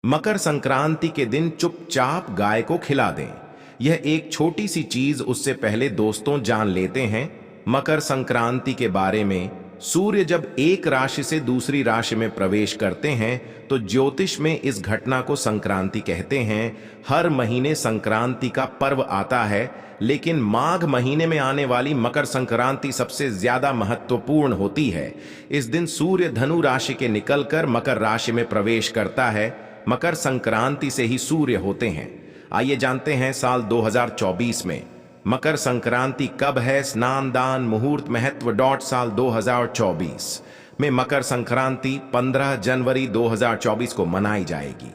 मकर संक्रांति के दिन चुपचाप गाय को खिला दें। यह एक छोटी सी चीज उससे पहले दोस्तों जान लेते हैं मकर संक्रांति के बारे में। सूर्य जब एक राशि से दूसरी राशि में प्रवेश करते हैं तो ज्योतिष में इस घटना को संक्रांति कहते हैं। हर महीने संक्रांति का पर्व आता है, लेकिन माघ महीने में आने वाली मकर संक्रांति सबसे ज्यादा महत्वपूर्ण होती है। इस दिन सूर्य धनु राशि के निकलकर मकर राशि में प्रवेश करता है। मकर संक्रांति से ही सूर्य होते हैं। आइए जानते हैं साल 2024 में मकर संक्रांति कब है। स्नान दान मुहूर्त महत्व साल 2024 में मकर संक्रांति 15 जनवरी 2024 को मनाई जाएगी।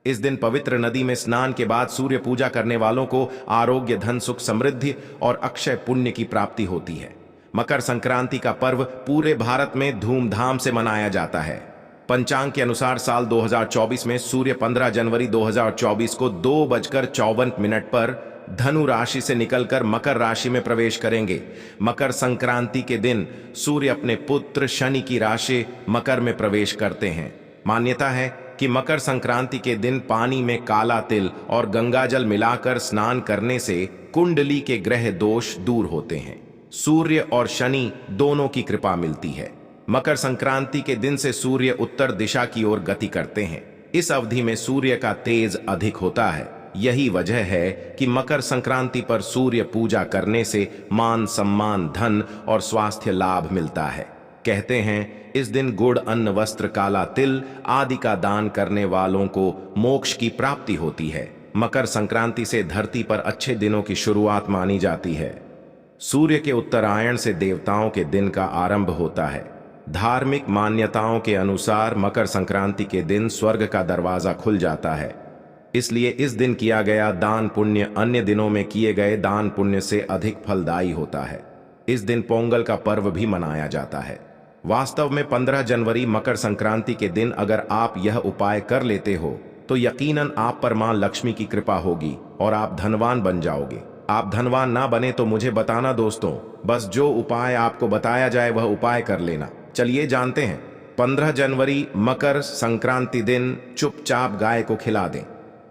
इस दिन पवित्र नदी में स्नान के बाद सूर्य पूजा करने वालों को आरोग्य, धन, सुख, समृद्धि और अक्षय पुण्य की प्राप्ति होती है। मकर संक्रांति का पर्व पूरे भारत में धूमधाम से मनाया जाता है। पंचांग के अनुसार साल 2024 में सूर्य 15 जनवरी 2024 को 2:54 पर धनु राशि से निकलकर मकर राशि में प्रवेश करेंगे। मकर संक्रांति के दिन सूर्य अपने पुत्र शनि की राशि मकर में प्रवेश करते हैं। मान्यता है कि मकर संक्रांति के दिन पानी में काला तिल और गंगाजल मिलाकर स्नान करने से कुंडली के ग्रह दोष दूर होते हैं। सूर्य और शनि दोनों की कृपा मिलती है। मकर संक्रांति के दिन से सूर्य उत्तर दिशा की ओर गति करते हैं। इस अवधि में सूर्य का तेज अधिक होता है। यही वजह है कि मकर संक्रांति पर सूर्य पूजा करने से मान सम्मान, धन और स्वास्थ्य लाभ मिलता है। कहते हैं इस दिन गुड़, अन्न, वस्त्र, काला तिल आदि का दान करने वालों को मोक्ष की प्राप्ति होती है। मकर संक्रांति से धरती पर अच्छे दिनों की शुरुआत मानी जाती है। सूर्य के उत्तरायण से देवताओं के दिन का आरंभ होता है। धार्मिक मान्यताओं के अनुसार मकर संक्रांति के दिन स्वर्ग का दरवाजा खुल जाता है। इसलिए इस दिन किया गया दान पुण्य अन्य दिनों में किए गए दान पुण्य से अधिक फलदायी होता है। इस दिन पोंगल का पर्व भी मनाया जाता है। वास्तव में 15 जनवरी मकर संक्रांति के दिन अगर आप यह उपाय कर लेते हो तो यकीनन आप पर मां लक्ष्मी की कृपा होगी और आप धनवान बन जाओगे। आप धनवान ना बने तो मुझे बताना दोस्तों, बस जो उपाय आपको बताया जाए वह उपाय कर लेना। चलिए जानते हैं। 15 जनवरी मकर संक्रांति दिन चुपचाप गाय को खिला दें।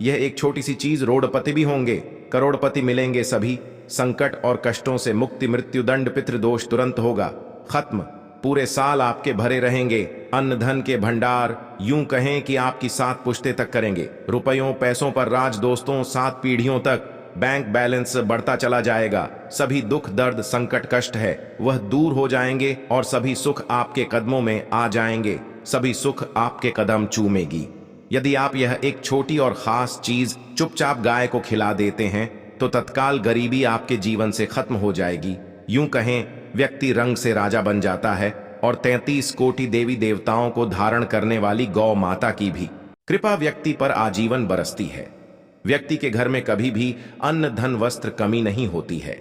यह एक छोटी सी चीज, रोडपति भी होंगे, करोड़पति मिलेंगे। सभी संकट और कष्टों से मुक्ति, मृत्युदंड, पितृदोष तुरंत होगा खत्म। पूरे साल आपके भरे रहेंगे अन्न धन के भंडार, यूं कहें कि आपकी 7 पुश्ते तक करेंगे। रुपयों पैसों पर राज दोस्तों, 7 पीढ़ियों तक बैंक बैलेंस बढ़ता चला जाएगा। सभी दुख, दर्द, संकट, कष्ट है वह दूर हो जाएंगे और सभी सुख आपके कदमों में आ जाएंगे। सभी सुख आपके कदम चूमेगी। यदि आप यह एक छोटी और खास चीज चुपचाप गाय को खिला देते हैं तो तत्काल गरीबी आपके जीवन से खत्म हो जाएगी। यूं कहें व्यक्ति रंग से राजा बन जाता है और 33 कोटि देवी देवताओं को धारण करने वाली गौ माता की भी कृपा व्यक्ति पर आजीवन बरसती है। व्यक्ति के घर में कभी भी अन्न, धन, वस्त्र कमी नहीं होती है।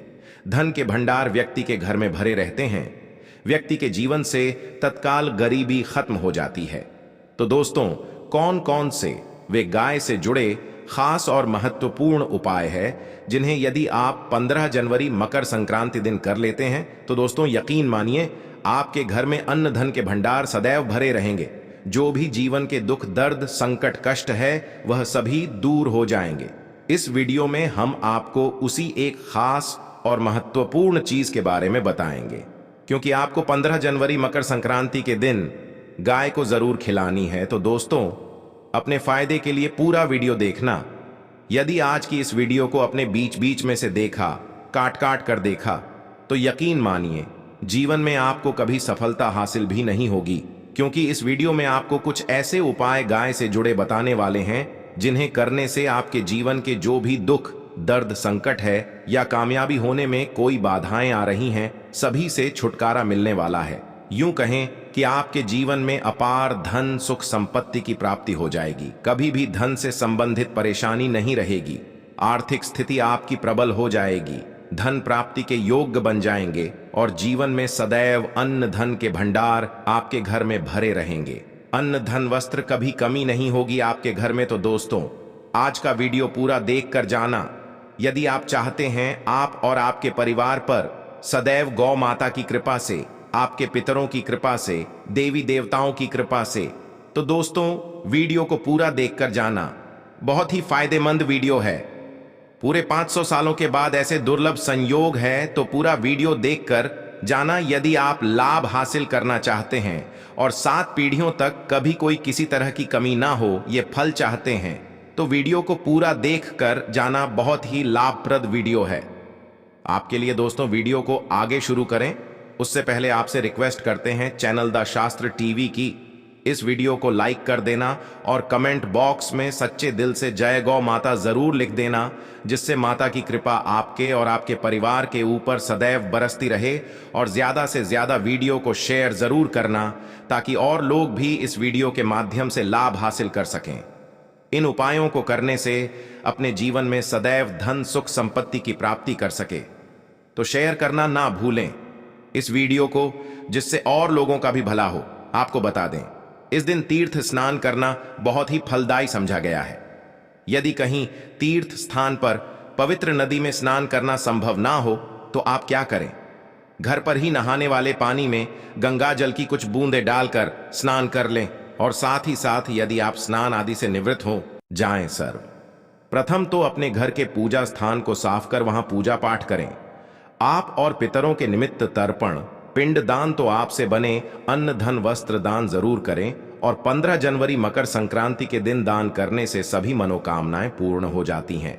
धन के भंडार व्यक्ति के घर में भरे रहते हैं। व्यक्ति के जीवन से तत्काल गरीबी खत्म हो जाती है। तो दोस्तों, कौन कौन से वे गाय से जुड़े खास और महत्वपूर्ण उपाय है जिन्हें यदि आप 15 जनवरी मकर संक्रांति दिन कर लेते हैं तो दोस्तों यकीन मानिए आपके घर में अन्न धन के भंडार सदैव भरे रहेंगे। जो भी जीवन के दुख, दर्द, संकट, कष्ट है वह सभी दूर हो जाएंगे। इस वीडियो में हम आपको उसी एक खास और महत्वपूर्ण चीज के बारे में बताएंगे, क्योंकि आपको 15 जनवरी मकर संक्रांति के दिन गाय को जरूर खिलानी है। तो दोस्तों, अपने फायदे के लिए पूरा वीडियो देखना। यदि आज की इस वीडियो को अपने बीच बीच में से देखा, काट काट कर देखा, तो यकीन मानिए जीवन में आपको कभी सफलता हासिल भी नहीं होगी, क्योंकि इस वीडियो में आपको कुछ ऐसे उपाय गाय से जुड़े बताने वाले हैं जिन्हें करने से आपके जीवन के जो भी दुख, दर्द, संकट है या कामयाबी होने में कोई बाधाएं आ रही हैं, सभी से छुटकारा मिलने वाला है। यूं कहें कि आपके जीवन में अपार धन, सुख, संपत्ति की प्राप्ति हो जाएगी। कभी भी धन से संबंधित परेशानी नहीं रहेगी। आर्थिक स्थिति आपकी प्रबल हो जाएगी। धन प्राप्ति के योग्य बन जाएंगे और जीवन में सदैव अन्न धन के भंडार आपके घर में भरे रहेंगे। अन्न धन वस्त्र कभी कमी नहीं होगी आपके घर में। तो दोस्तों, आज का वीडियो पूरा देख कर जाना। यदि आप चाहते हैं आप और आपके परिवार पर सदैव गौ माता की कृपा से, आपके पितरों की कृपा से, देवी देवताओं की कृपा से तो दोस्तों वीडियो को पूरा देखकर जाना, बहुत ही फायदेमंद वीडियो है। पूरे 500 सालों के बाद ऐसे दुर्लभ संयोग है, तो पूरा वीडियो देखकर जाना यदि आप लाभ हासिल करना चाहते हैं और 7 पीढ़ियों तक कभी कोई किसी तरह की कमी ना हो, ये फल चाहते हैं, तो वीडियो को पूरा देखकर जाना बहुत ही लाभप्रद वीडियो है आपके लिए। दोस्तों वीडियो को आगे शुरू करें उससे पहले आपसे रिक्वेस्ट करते हैं, चैनल द शास्त्र टीवी की इस वीडियो को लाइक कर देना और कमेंट बॉक्स में सच्चे दिल से जय गौ माता जरूर लिख देना, जिससे माता की कृपा आपके और आपके परिवार के ऊपर सदैव बरसती रहे। और ज्यादा से ज्यादा वीडियो को शेयर जरूर करना ताकि और लोग भी इस वीडियो के माध्यम से लाभ हासिल कर सकें। इन उपायों को करने से अपने जीवन में सदैव धन सुख संपत्ति की प्राप्ति कर सके, तो शेयर करना ना भूलें इस वीडियो को, जिससे और लोगों का भी भला हो। आपको बता दें, इस दिन तीर्थ स्नान करना बहुत ही फलदायी समझा गया है। यदि कहीं तीर्थ स्थान पर पवित्र नदी में स्नान करना संभव ना हो तो आप क्या करें, घर पर ही नहाने वाले पानी में गंगा जल की कुछ बूंदें डालकर स्नान कर लें। और साथ ही साथ यदि आप स्नान आदि से निवृत्त हो जाएं प्रथम तो अपने घर के पूजा स्थान को साफ कर वहां पूजा पाठ करें। आप और पितरों के निमित्त तर्पण पिंड दान तो आपसे बने अन्न धन वस्त्र दान जरूर करें। और 15 जनवरी मकर संक्रांति के दिन दान करने से सभी मनोकामनाएं पूर्ण हो जाती हैं।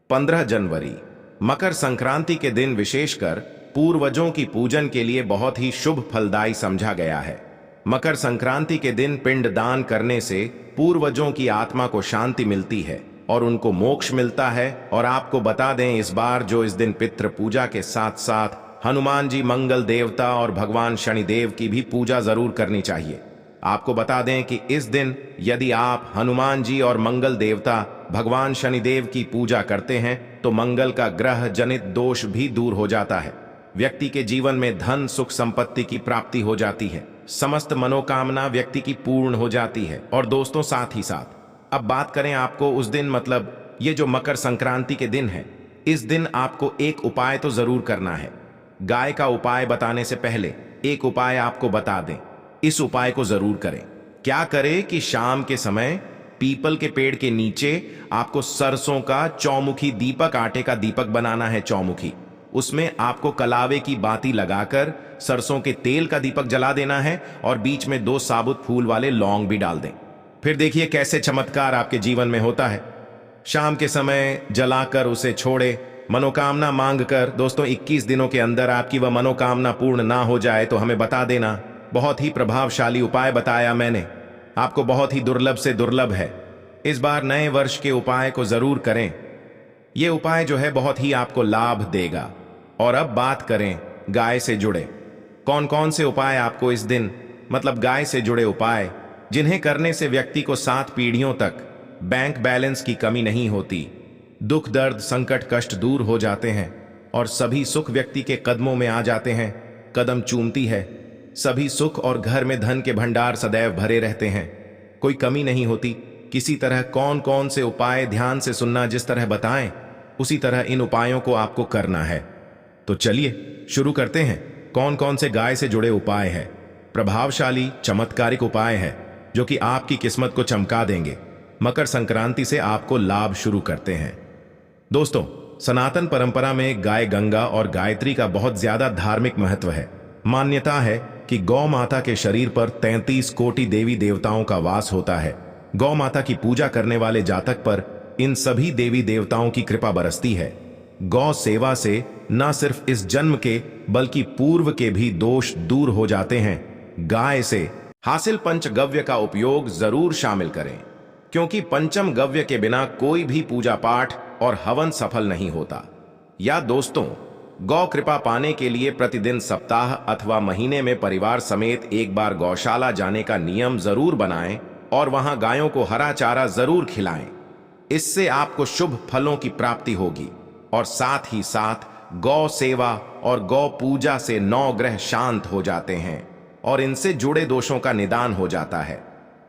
15 जनवरी मकर संक्रांति के दिन विशेषकर पूर्वजों की पूजन के लिए बहुत ही शुभ फलदायी समझा गया है। मकर संक्रांति के दिन पिंड दान करने से पूर्वजों की आत्मा को शांति मिलती है और उनको मोक्ष मिलता है। और आपको बता दें, इस बार जो इस दिन पितृ पूजा के साथ साथ हनुमान जी मंगल देवता और भगवान शनिदेव की भी पूजा जरूर करनी चाहिए। आपको बता दें कि इस दिन यदि आप हनुमान जी और मंगल देवता भगवान शनिदेव की पूजा करते हैं तो मंगल का ग्रह जनित दोष भी दूर हो जाता है। व्यक्ति के जीवन में धन सुख संपत्ति की प्राप्ति हो जाती है, समस्त मनोकामना व्यक्ति की पूर्ण हो जाती है। और दोस्तों साथ ही साथ अब बात करें आपको उस दिन, मतलब ये जो मकर संक्रांति के दिन है, इस दिन आपको एक उपाय तो जरूर करना है। गाय का उपाय बताने से पहले एक उपाय आपको बता दें, इस उपाय को जरूर करें। क्या करें कि शाम के समय पीपल के पेड़ के नीचे आपको सरसों का चौमुखी दीपक, आटे का दीपक बनाना है चौमुखी। उसमें आपको कलावे की बाती लगाकर सरसों के तेल का दीपक जला देना है और बीच में 2 साबुत फूल वाले लौंग भी डाल दें। फिर देखिए कैसे चमत्कार आपके जीवन में होता है। शाम के समय जलाकर उसे छोड़े, मनोकामना मांगकर। दोस्तों 21 दिनों के अंदर आपकी वह मनोकामना पूर्ण ना हो जाए तो हमें बता देना। बहुत ही प्रभावशाली उपाय बताया मैंने आपको, बहुत ही दुर्लभ से दुर्लभ है। इस बार नए वर्ष के उपाय को जरूर करें। यह उपाय जो है बहुत ही आपको लाभ देगा। और अब बात करें गाय से जुड़े कौन कौन से उपाय आपको इस दिन, मतलब गाय से जुड़े उपाय जिन्हें करने से व्यक्ति को 7 पीढ़ियों तक बैंक बैलेंस की कमी नहीं होती, दुख दर्द संकट कष्ट दूर हो जाते हैं और सभी सुख व्यक्ति के कदमों में आ जाते हैं, कदम चूमती है सभी सुख और घर में धन के भंडार सदैव भरे रहते हैं, कोई कमी नहीं होती। किसी तरह कौन कौन से उपाय ध्यान से सुनना, जिस तरह बताएं उसी तरह इन उपायों को आपको करना है। तो चलिए शुरू करते हैं। कौन कौन से गाय से जुड़े उपाय है, प्रभावशाली चमत्कारिक उपाय है जो कि आपकी किस्मत को चमका देंगे। मकर संक्रांति से आपको लाभ शुरू करते हैं। दोस्तों सनातन परंपरा में गाय गंगा और गायत्री का बहुत ज्यादा धार्मिक महत्व है। मान्यता है कि गौ माता के शरीर पर 33 कोटि देवी देवताओं का वास होता है। गौ माता की पूजा करने वाले जातक पर इन सभी देवी देवताओं की कृपा बरसती है। गौ सेवा से न सिर्फ इस जन्म के बल्कि पूर्व के भी दोष दूर हो जाते हैं। गाय से हासिल पंचगव्य का उपयोग जरूर शामिल करें, क्योंकि पंचम गव्य के बिना कोई भी पूजा पाठ और हवन सफल नहीं होता। या दोस्तों गौ कृपा पाने के लिए प्रतिदिन सप्ताह अथवा महीने में परिवार समेत एक बार गौशाला जाने का नियम जरूर बनाएं और वहां गायों को हरा चारा जरूर खिलाएं। इससे आपको शुभ फलों की प्राप्ति होगी और साथ ही साथ गौ सेवा और गौ पूजा से 9 ग्रह शांत हो जाते हैं और इनसे जुड़े दोषों का निदान हो जाता है।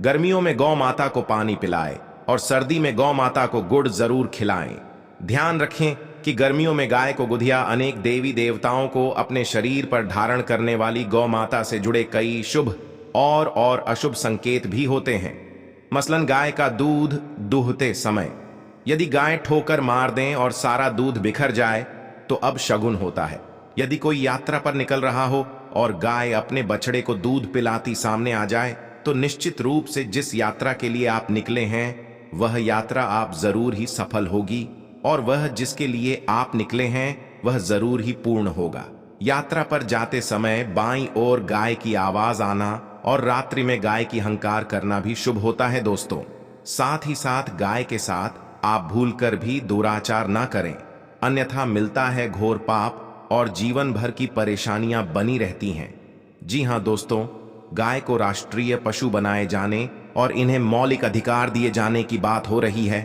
गर्मियों में गौ माता को पानी पिलाएं और सर्दी में गौ माता को गुड़ जरूर खिलाएं। ध्यान रखें कि गर्मियों में गाय को गुधिया अनेक देवी देवताओं को अपने शरीर पर धारण करने वाली गौ माता से जुड़े कई शुभ और अशुभ संकेत भी होते हैं। मसलन गाय का दूध दूहते समय यदि गाय ठोकर मार दें और सारा दूध बिखर जाए तो अब शगुन होता है। यदि कोई यात्रा पर निकल रहा हो और गाय अपने बछड़े को दूध पिलाती सामने आ जाए तो निश्चित रूप से जिस यात्रा के लिए आप निकले हैं वह यात्रा आप जरूर ही सफल होगी और वह जिसके लिए आप निकले हैं वह जरूर ही पूर्ण होगा। यात्रा पर जाते समय बाईं ओर गाय की आवाज आना और रात्रि में गाय की हंकार करना भी शुभ होता है दोस्तों। साथ ही साथ गाय के साथ आप भूलकर भी दुराचार ना करें, अन्यथा मिलता है घोर पाप और जीवन भर की परेशानियां बनी रहती हैं। जी हां दोस्तों, गाय को राष्ट्रीय पशु बनाए जाने और इन्हें मौलिक अधिकार दिए जाने की बात हो रही है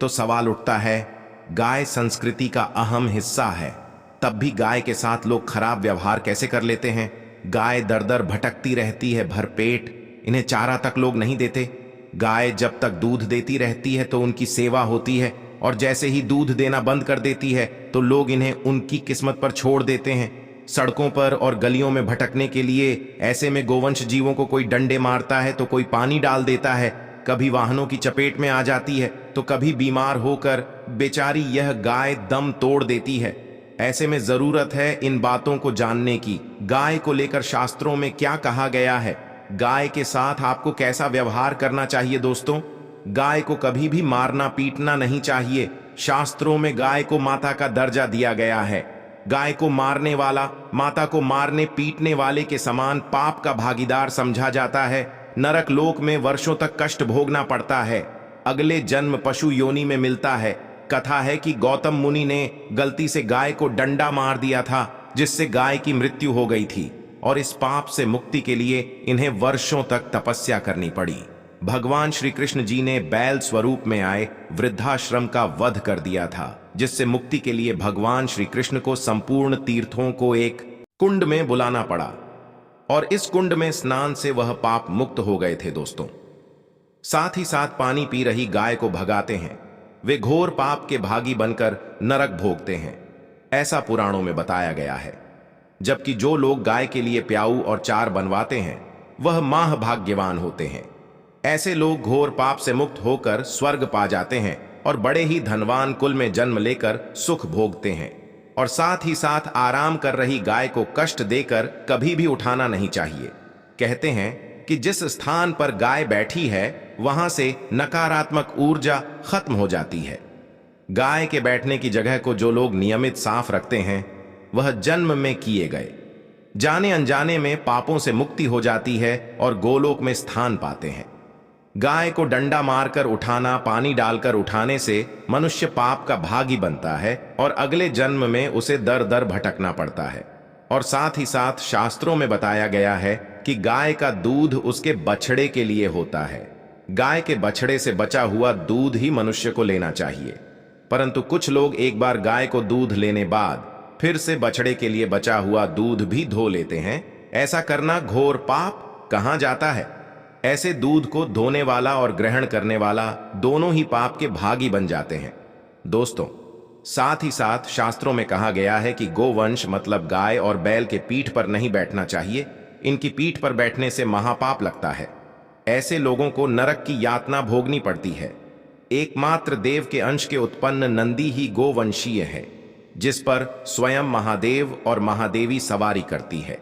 तो सवाल उठता है, गाय संस्कृति का अहम हिस्सा है, तब भी गाय के साथ लोग खराब व्यवहार कैसे कर लेते हैं। गाय दर दर भटकती रहती है भरपेट, इन्हें चारा तक लोग नहीं देते। गाय जब तक दूध देती रहती है तो उनकी सेवा होती है और जैसे ही दूध देना बंद कर देती है तो लोग इन्हें उनकी किस्मत पर छोड़ देते हैं, सड़कों पर और गलियों में भटकने के लिए। ऐसे में गोवंश जीवों को कोई डंडे मारता है तो कोई पानी डाल देता है, कभी वाहनों की चपेट में आ जाती है तो कभी बीमार होकर बेचारी यह गाय दम तोड़ देती है। ऐसे में जरूरत है इन बातों को जानने की। गाय को लेकर शास्त्रों में क्या कहा गया है, गाय के साथ आपको कैसा व्यवहार करना चाहिए दोस्तों। गाय को कभी भी मारना पीटना नहीं चाहिए। शास्त्रों में गाय को माता का दर्जा दिया गया है। गाय को मारने वाला माता को मारने पीटने वाले के समान पाप का भागीदार समझा जाता है। नरक लोक में वर्षों तक कष्ट भोगना पड़ता है, अगले जन्म पशु योनि में मिलता है। कथा है कि गौतम मुनि ने गलती से गाय को डंडा मार दिया था जिससे गाय की मृत्यु हो गई थी और इस पाप से मुक्ति के लिए इन्हें वर्षों तक तपस्या करनी पड़ी। भगवान श्री कृष्ण जी ने बैल स्वरूप में आए वृद्धाश्रम का वध कर दिया था, जिससे मुक्ति के लिए भगवान श्री कृष्ण को संपूर्ण तीर्थों को एक कुंड में बुलाना पड़ा और इस कुंड में स्नान से वह पाप मुक्त हो गए थे दोस्तों। साथ ही साथ पानी पी रही गाय को भगाते हैं, वे घोर पाप के भागी बनकर नरक भोगते हैं, ऐसा पुराणों में बताया गया है। जबकि जो लोग गाय के लिए प्याऊ और चार बनवाते हैं वह महाभाग्यवान होते हैं। ऐसे लोग घोर पाप से मुक्त होकर स्वर्ग पा जाते हैं और बड़े ही धनवान कुल में जन्म लेकर सुख भोगते हैं। और साथ ही साथ आराम कर रही गाय को कष्ट देकर कभी भी उठाना नहीं चाहिए। कहते हैं कि जिस स्थान पर गाय बैठी है वहां से नकारात्मक ऊर्जा खत्म हो जाती है। गाय के बैठने की जगह को जो लोग नियमित साफ रखते हैं वह जन्म में किए गए जाने अनजाने में पापों से मुक्ति हो जाती है और गोलोक में स्थान पाते हैं। गाय को डंडा मारकर उठाना, पानी डालकर उठाने से मनुष्य पाप का भागी बनता है और अगले जन्म में उसे दर दर भटकना पड़ता है। और साथ ही साथ शास्त्रों में बताया गया है कि गाय का दूध उसके बछड़े के लिए होता है। गाय के बछड़े से बचा हुआ दूध ही मनुष्य को लेना चाहिए, परंतु कुछ लोग एक बार गाय को दूध लेने बाद फिर से बछड़े के लिए बचा हुआ दूध भी धो लेते हैं। ऐसा करना घोर पाप कहा जाता है। ऐसे दूध को धोने वाला और ग्रहण करने वाला दोनों ही पाप के भागी बन जाते हैं दोस्तों। साथ ही साथ शास्त्रों में कहा गया है कि गोवंश मतलब गाय और बैल के पीठ पर नहीं बैठना चाहिए, इनकी पीठ पर बैठने से महापाप लगता है। ऐसे लोगों को नरक की यातना भोगनी पड़ती है। एकमात्र देव के अंश के उत्पन्न नंदी ही गोवंशीय है, जिस पर स्वयं महादेव और महादेवी सवारी करती है,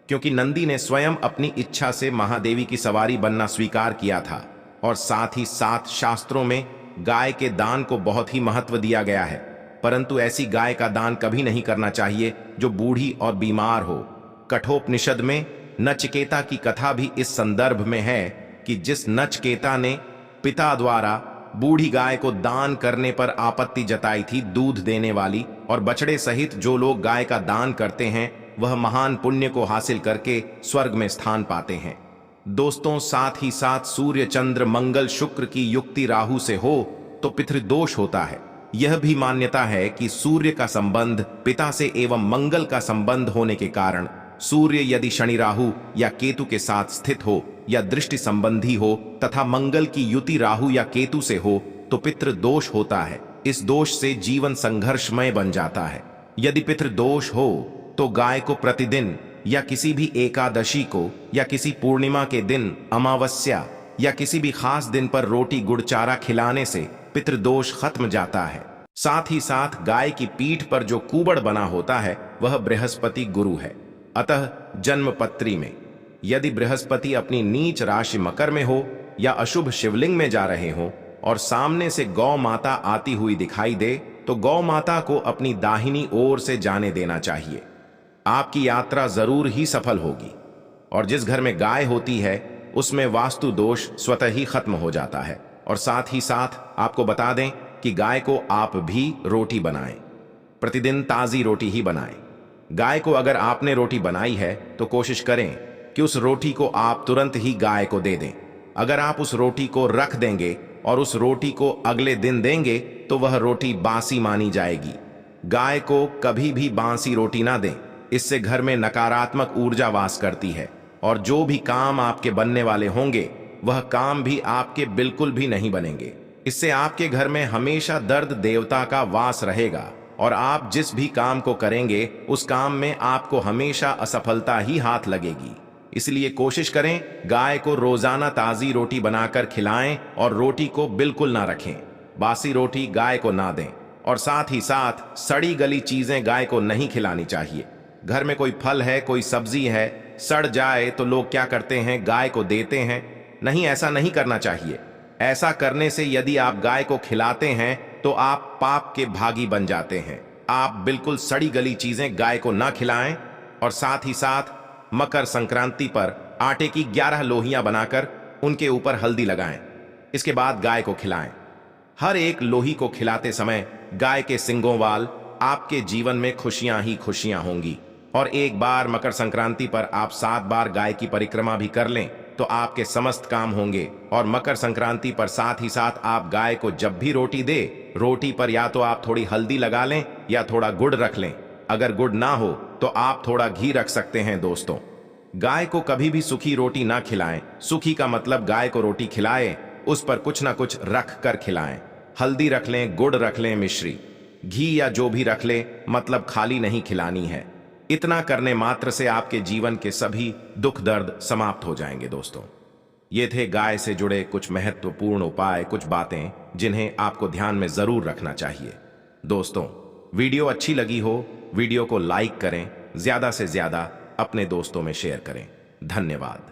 क्योंकि नंदी ने स्वयं अपनी इच्छा से महादेवी की सवारी बनना स्वीकार किया था। और साथ ही साथ शास्त्रों में गाय के दान को बहुत ही महत्व दिया गया है, परंतु ऐसी गाय का दान कभी नहीं करना चाहिए जो बूढ़ी और बीमार हो। कठोपनिषद में नचिकेता की कथा भी इस संदर्भ में है कि जिस नचिकेता ने पिता द्वारा बूढ़ी गाय को दान करने पर आपत्ति जताई थी दूध देने वाली, और बछड़े सहित जो लोग गाय का दान करते हैं वह महान पुण्य को हासिल करके स्वर्ग में स्थान पाते हैं दोस्तों। साथ ही साथ सूर्य चंद्र मंगल शुक्र की युक्ति राहु से हो तो पितृदोष होता है। यह भी मान्यता है कि सूर्य का संबंध पिता से एवं मंगल का संबंध होने के कारण सूर्य यदि शनि राहु या केतु के साथ स्थित हो या दृष्टि संबंधी हो तथा मंगल की युति राहु या केतु से हो तो पितृदोष होता है। इस दोष से जीवन संघर्षमय बन जाता है। यदि पितृदोष हो तो गाय को प्रतिदिन या किसी भी एकादशी को या किसी पूर्णिमा के दिन, अमावस्या या किसी भी खास दिन पर रोटी गुड़ चारा खिलाने से पितृदोष खत्म जाता है। साथ ही साथ गाय की पीठ पर जो कूबड़ बना होता है वह बृहस्पति गुरु है। अतः जन्मपत्री में यदि बृहस्पति अपनी नीच राशि मकर में हो या अशुभ शिवलिंग में जा रहे हो और सामने से गौ माता आती हुई दिखाई दे तो गौ माता को अपनी दाहिनी ओर से जाने देना चाहिए। आपकी यात्रा जरूर ही सफल होगी। और जिस घर में गाय होती है उसमें वास्तु दोष स्वतः ही खत्म हो जाता है। और साथ ही साथ आपको बता दें कि गाय को आप भी रोटी बनाएं, प्रतिदिन ताजी रोटी ही बनाएं। गाय को अगर आपने रोटी बनाई है तो कोशिश करें कि उस रोटी को आप तुरंत ही गाय को दे दें। अगर आप उस रोटी को रख देंगे और उस रोटी को अगले दिन देंगे तो वह रोटी बासी मानी जाएगी। गाय को कभी भी बासी रोटी ना दें, इससे घर में नकारात्मक ऊर्जा वास करती है और जो भी काम आपके बनने वाले होंगे वह काम भी आपके बिल्कुल भी नहीं बनेंगे। इससे आपके घर में हमेशा दर्द देवता का वास रहेगा और आप जिस भी काम को करेंगे उस काम में आपको हमेशा असफलता ही हाथ लगेगी। इसलिए कोशिश करें गाय को रोजाना ताजी रोटी बनाकर खिलाएं और रोटी को बिल्कुल ना रखें। बासी रोटी गाय को ना दें और साथ ही साथ सड़ी गली चीजें गाय को नहीं खिलानी चाहिए। घर में कोई फल है, कोई सब्जी है, सड़ जाए तो लोग क्या करते हैं, गाय को देते हैं। नहीं, ऐसा नहीं करना चाहिए। ऐसा करने से यदि आप गाय को खिलाते हैं तो आप पाप के भागी बन जाते हैं। आप बिल्कुल सड़ी गली चीजें गाय को ना खिलाएं। और साथ ही साथ मकर संक्रांति पर आटे की 11 लोहियां बनाकर उनके ऊपर हल्दी लगाएं। इसके बाद गाय को खिलाएं। हर एक लोही को खिलाते समय गाय के सिंगों वाल आपके जीवन में खुशियां ही खुशियां होंगी। और एक बार मकर संक्रांति पर आप 7 बार गाय की परिक्रमा भी कर लें तो आपके समस्त काम होंगे। और मकर संक्रांति पर साथ ही साथ आप गाय को जब भी रोटी दे, रोटी पर या तो आप थोड़ी हल्दी लगा लें या थोड़ा गुड़ रख लें। अगर गुड़ ना हो तो आप थोड़ा घी रख सकते हैं। दोस्तों, गाय को कभी भी सूखी रोटी ना खिलाएं। सूखी का मतलब गाय को रोटी खिलाएं, उस पर कुछ ना कुछ रख कर खिलाएं। हल्दी रख लें, गुड़ रख लें, मिश्री, घी या जो भी रख लें, मतलब खाली नहीं खिलानी है। इतना करने मात्र से आपके जीवन के सभी दुख दर्द समाप्त हो जाएंगे। दोस्तों, ये थे गाय से जुड़े कुछ महत्वपूर्ण उपाय, कुछ बातें जिन्हें आपको ध्यान में जरूर रखना चाहिए। दोस्तों, वीडियो अच्छी लगी हो, वीडियो को लाइक करें, ज्यादा से ज्यादा अपने दोस्तों में शेयर करें। धन्यवाद।